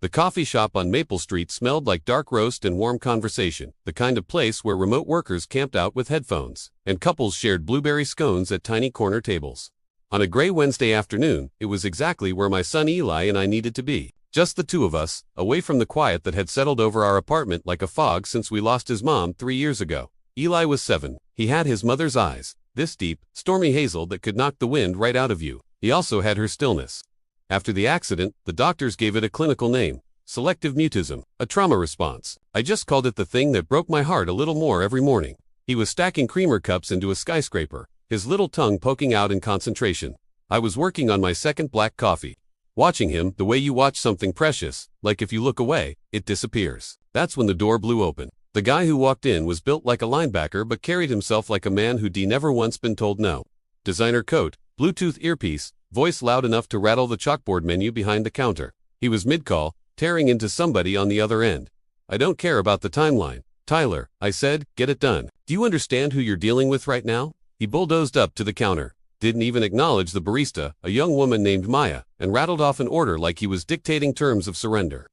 The coffee shop on Maple Street smelled like dark roast and warm conversation, the kind of place where remote workers camped out with headphones, and couples shared blueberry scones at tiny corner tables. On a gray Wednesday afternoon, it was exactly where my son Eli and I needed to be. Just the two of us, away from the quiet that had settled over our apartment like a fog since we lost his mom 3 years ago. Eli was 7. He had his mother's eyes, this deep, stormy hazel that could knock the wind right out of you. He also had her stillness. After the accident, the doctors gave it a clinical name, selective mutism, a trauma response. I just called it the thing that broke my heart a little more every morning. He was stacking creamer cups into a skyscraper, his little tongue poking out in concentration. I was working on my second black coffee. Watching him the way you watch something precious, like if you look away, it disappears. That's when the door blew open. The guy who walked in was built like a linebacker but carried himself like a man who'd never once been told no. Designer coat, Bluetooth earpiece, voice loud enough to rattle the chalkboard menu behind the counter. He was mid-call, tearing into somebody on the other end. I don't care about the timeline, Tyler, I said, get it done. Do you understand who you're dealing with right now? He bulldozed up to the counter, didn't even acknowledge the barista, a young woman named Maya, and rattled off an order like he was dictating terms of surrender.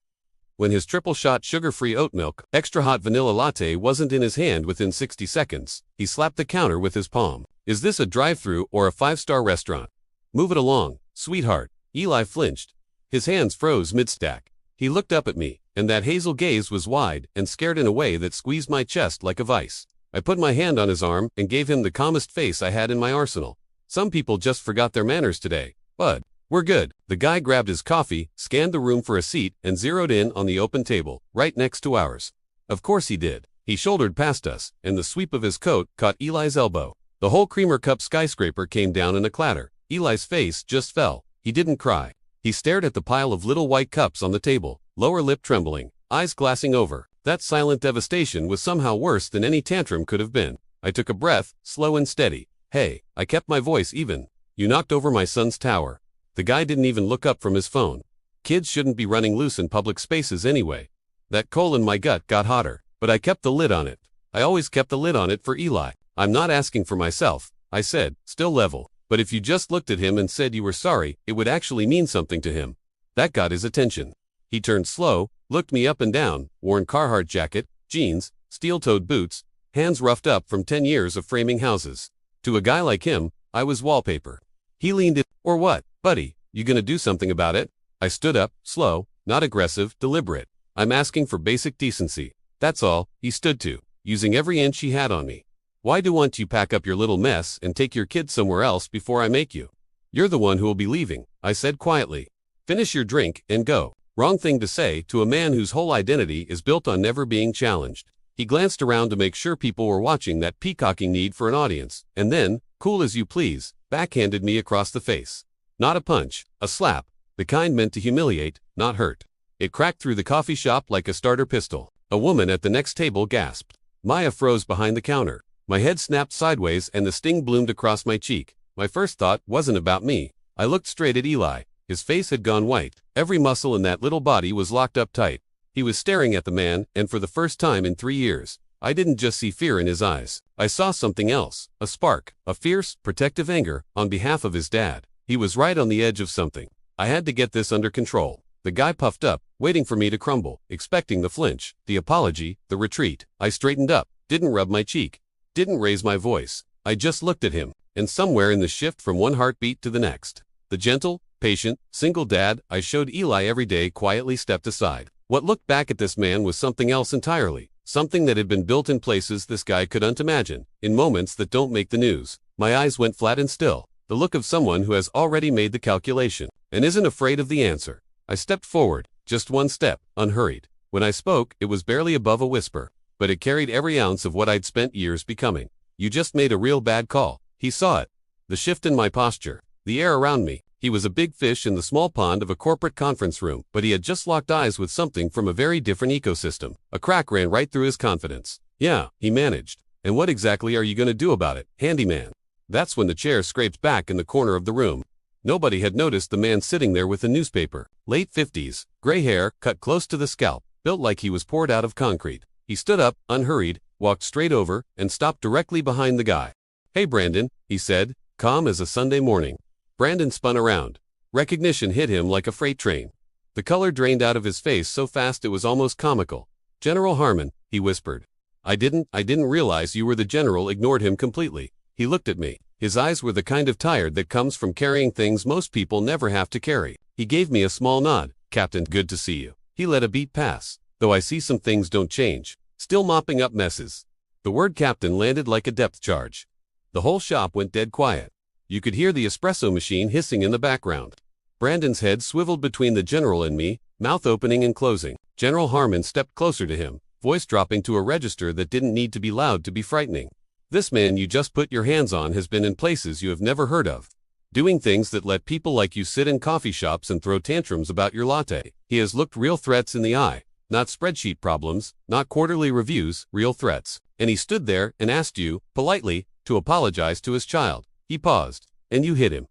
When his triple-shot sugar-free oat milk, extra-hot vanilla latte wasn't in his hand within 60 seconds, he slapped the counter with his palm. Is this a drive-thru or a 5-star restaurant? Move it along, sweetheart. Eli flinched. His hands froze mid-stack. He looked up at me, and that hazel gaze was wide and scared in a way that squeezed my chest like a vice. I put my hand on his arm and gave him the calmest face I had in my arsenal. Some people just forgot their manners today. Bud, we're good. The guy grabbed his coffee, scanned the room for a seat, and zeroed in on the open table, right next to ours. Of course he did. He shouldered past us, and the sweep of his coat caught Eli's elbow. The whole creamer cup skyscraper came down in a clatter. Eli's face just fell. He didn't cry. He stared at the pile of little white cups on the table, lower lip trembling, eyes glassing over. That silent devastation was somehow worse than any tantrum could have been. I took a breath, slow and steady. Hey, I kept my voice even. You knocked over my son's tower. The guy didn't even look up from his phone. Kids shouldn't be running loose in public spaces anyway. That coal in my gut got hotter, but I kept the lid on it. I always kept the lid on it for Eli. I'm not asking for myself, I said, still level. But if you just looked at him and said you were sorry, it would actually mean something to him. That got his attention. He turned slow, looked me up and down, worn Carhartt jacket, jeans, steel-toed boots, hands roughed up from 10 years of framing houses. To a guy like him, I was wallpaper. He leaned in. Or what, buddy, you gonna do something about it? I stood up, slow, not aggressive, deliberate. I'm asking for basic decency. That's all. He stood to, using every inch he had on me. Why don't you pack up your little mess and take your kids somewhere else before I make you? You're the one who will be leaving, I said quietly. Finish your drink and go. Wrong thing to say to a man whose whole identity is built on never being challenged. He glanced around to make sure people were watching that peacocking need for an audience, and then, cool as you please, backhanded me across the face. Not a punch, a slap, the kind meant to humiliate, not hurt. It cracked through the coffee shop like a starter pistol. A woman at the next table gasped. Maya froze behind the counter. My head snapped sideways and the sting bloomed across my cheek. My first thought wasn't about me. I looked straight at Eli. His face had gone white. Every muscle in that little body was locked up tight. He was staring at the man, and for the first time in 3 years, I didn't just see fear in his eyes. I saw something else, a spark, a fierce, protective anger on behalf of his dad. He was right on the edge of something. I had to get this under control. The guy puffed up, waiting for me to crumble, expecting the flinch, the apology, the retreat. I straightened up, didn't rub my cheek, didn't raise my voice. I just looked at him, and somewhere in the shift from one heartbeat to the next, the gentle, patient, single dad I showed Eli every day quietly stepped aside. What looked back at this man was something else entirely, something that had been built in places this guy couldn't imagine, in moments that don't make the news. My eyes went flat and still, the look of someone who has already made the calculation, and isn't afraid of the answer. I stepped forward, just one step, unhurried. When I spoke, it was barely above a whisper, but it carried every ounce of what I'd spent years becoming. You just made a real bad call. He saw it. The shift in my posture, the air around me. He was a big fish in the small pond of a corporate conference room, but he had just locked eyes with something from a very different ecosystem. A crack ran right through his confidence. Yeah, he managed. And what exactly are you going to do about it, handyman? That's when the chair scraped back in the corner of the room. Nobody had noticed the man sitting there with a newspaper. Late 50s, gray hair, cut close to the scalp, built like he was poured out of concrete. He stood up, unhurried, walked straight over, and stopped directly behind the guy. Hey Brandon, he said, calm as a Sunday morning. Brandon spun around. Recognition hit him like a freight train. The color drained out of his face so fast it was almost comical. "General Harmon," he whispered. I didn't realize you were the general." Ignored him completely. He looked at me. His eyes were the kind of tired that comes from carrying things most people never have to carry. He gave me a small nod. "Captain, good to see you." He let a beat pass. "Though I see some things don't change. Still mopping up messes." The word captain landed like a depth charge. The whole shop went dead quiet. You could hear the espresso machine hissing in the background. Brandon's head swiveled between the general and me, mouth opening and closing. General Harmon stepped closer to him, voice dropping to a register that didn't need to be loud to be frightening. "This man you just put your hands on has been in places you have never heard of. Doing things that let people like you sit in coffee shops and throw tantrums about your latte. He has looked real threats in the eye. Not spreadsheet problems, not quarterly reviews, real threats. And he stood there and asked you, politely, to apologize to his child." He paused. "And you hit him."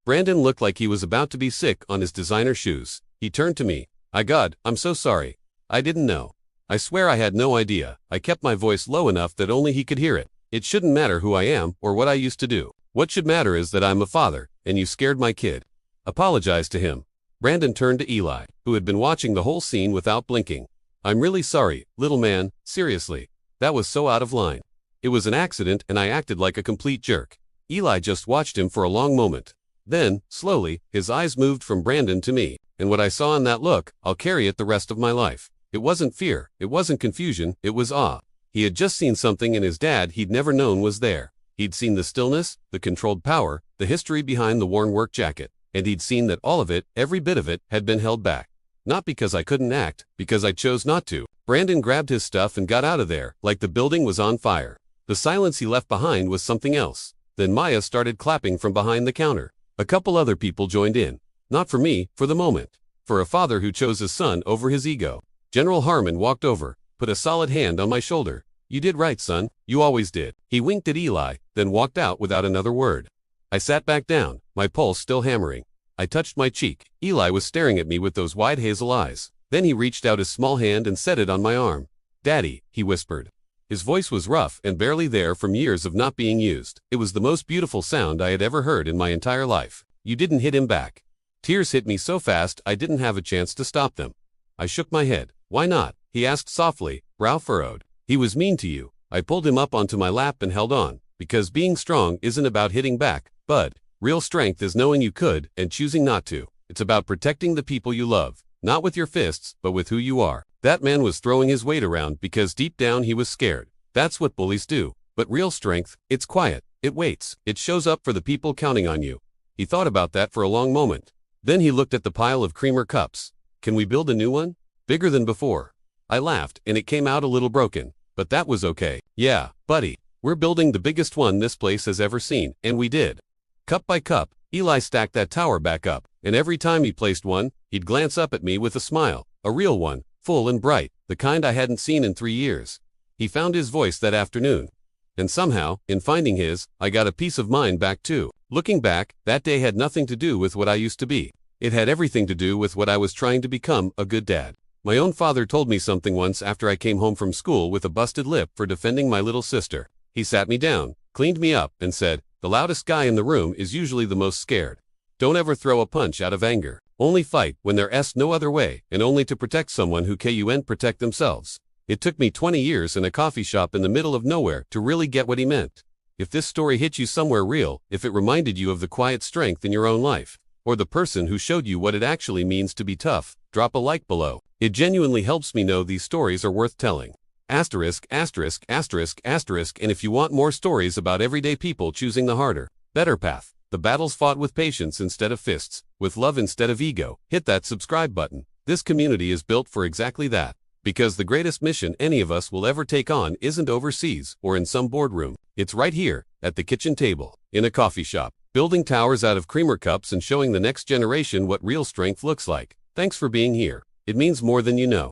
Brandon looked like he was about to be sick on his designer shoes. He turned to me. "God, I'm so sorry. I didn't know. I swear I had no idea." I kept my voice low enough that only he could hear it. "It shouldn't matter who I am or what I used to do. What should matter is that I'm a father, and you scared my kid. Apologize to him." Brandon turned to Eli, who had been watching the whole scene without blinking. "I'm really sorry, little man, seriously. That was so out of line. It was an accident and I acted like a complete jerk." Eli just watched him for a long moment. Then, slowly, his eyes moved from Brandon to me, and what I saw in that look, I'll carry it the rest of my life. It wasn't fear, it wasn't confusion, it was awe. He had just seen something in his dad he'd never known was there. He'd seen the stillness, the controlled power, the history behind the worn work jacket, and he'd seen that all of it, every bit of it, had been held back. Not because I couldn't act, because I chose not to. Brandon grabbed his stuff and got out of there, like the building was on fire. The silence he left behind was something else. Then Maya started clapping from behind the counter. A couple other people joined in. Not for me, for the moment. For a father who chose his son over his ego. General Harmon walked over, put a solid hand on my shoulder. "You did right, son. You always did." He winked at Eli, then walked out without another word. I sat back down, my pulse still hammering. I touched my cheek. Eli was staring at me with those wide hazel eyes. Then he reached out his small hand and set it on my arm. "Daddy," he whispered. His voice was rough and barely there from years of not being used. It was the most beautiful sound I had ever heard in my entire life. "You didn't hit him back." Tears hit me so fast I didn't have a chance to stop them. I shook my head. "Why not?" he asked softly, brow furrowed. "He was mean to you." I pulled him up onto my lap and held on. "Because being strong isn't about hitting back, bud. Real strength is knowing you could and choosing not to. It's about protecting the people you love, not with your fists, but with who you are." That man was throwing his weight around because deep down he was scared. That's what bullies do. But real strength, it's quiet, it waits, it shows up for the people counting on you. He thought about that for a long moment. Then he looked at the pile of creamer cups. "Can we build a new one? Bigger than before?" I laughed, and it came out a little broken. But that was okay. "Yeah, buddy. We're building the biggest one this place has ever seen," and we did. Cup by cup, Eli stacked that tower back up, and every time he placed one, he'd glance up at me with a smile. A real one, full and bright, the kind I hadn't seen in 3 years. He found his voice that afternoon. And somehow, in finding his, I got a piece of mine back too. Looking back, that day had nothing to do with what I used to be. It had everything to do with what I was trying to become, a good dad. My own father told me something once after I came home from school with a busted lip for defending my little sister. He sat me down, cleaned me up, and said, "The loudest guy in the room is usually the most scared. Don't ever throw a punch out of anger. Only fight when there's no other way, and only to protect someone who can protect themselves." It took me 20 years in a coffee shop in the middle of nowhere to really get what he meant. If this story hit you somewhere real, if it reminded you of the quiet strength in your own life, or the person who showed you what it actually means to be tough, drop a like below. It genuinely helps me know these stories are worth telling. Asterisk, asterisk, asterisk, asterisk, and if you want more stories about everyday people choosing the harder, better path, the battles fought with patience instead of fists, with love instead of ego, hit that subscribe button. This community is built for exactly that. Because the greatest mission any of us will ever take on isn't overseas or in some boardroom. It's right here, at the kitchen table, in a coffee shop, building towers out of creamer cups and showing the next generation what real strength looks like. Thanks for being here. It means more than you know.